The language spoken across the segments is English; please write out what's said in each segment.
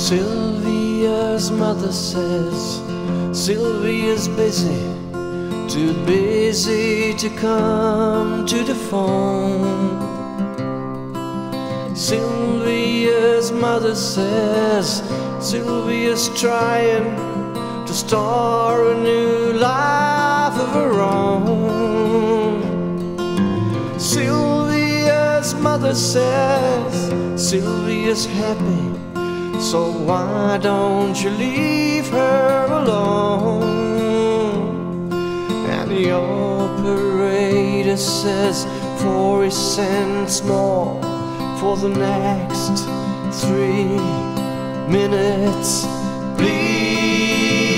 Sylvia's mother says Sylvia's busy, too busy to come to the phone. Sylvia's mother says Sylvia's trying to start a new life of her own. Sylvia's mother says Sylvia's happy, so why don't you leave her alone? And the operator says 40 cents more for the next 3 minutes. Please,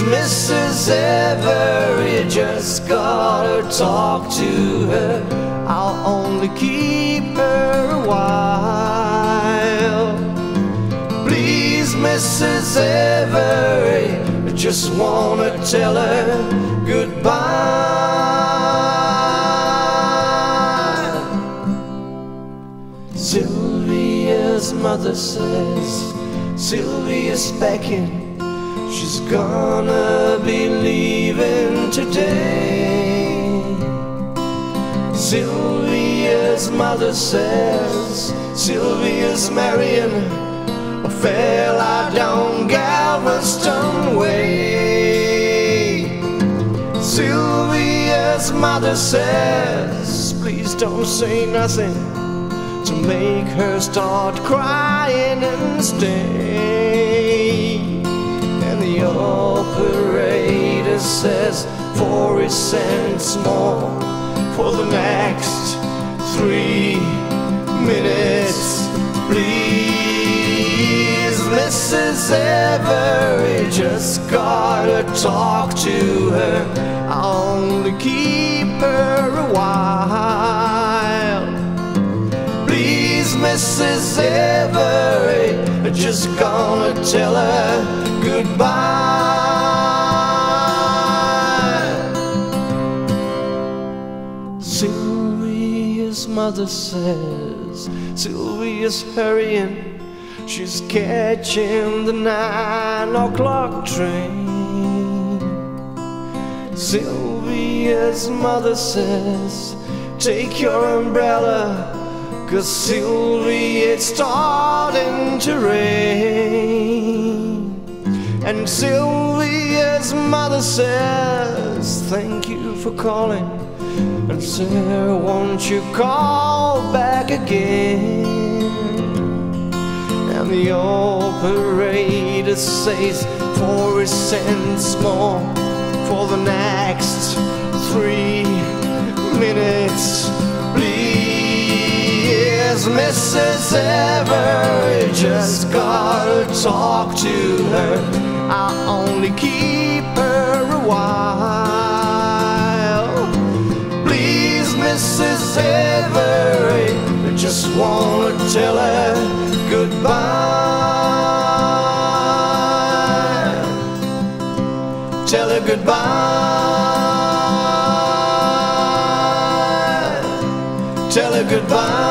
Mrs. Avery, just gotta talk to her. I'll only keep her a while. Please, Mrs. Avery, I just wanna tell her goodbye. Sylvia's mother says Sylvia's packing, she's gonna be leaving today. Sylvia's mother says Sylvia's marrying a fella down Galveston way. Sylvia's mother says please don't say nothing to make her start crying and stay. And the operator says 40 cents more for the next 3 minutes. Please, Mrs. Avery, just gotta talk to her. I'll only keep her a while. Please, Mrs. Avery, I'm just gonna tell her goodbye. Sylvia's mother says Sylvia's hurrying, she's catching the 9 o'clock train. Sylvia's mother says take your umbrella, 'cause Sylvia, it's starting to rain. And Sylvia's mother says thank you for calling, and sir, won't you call back again? And the operator says 40 cents more for the next 3 minutes. Please, Mrs. Avery, just gotta talk to her. I'll only keep her a while. Please, Mrs. Avery, I just wanna tell her goodbye. Tell her goodbye. Tell her goodbye.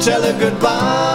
Tell her goodbye.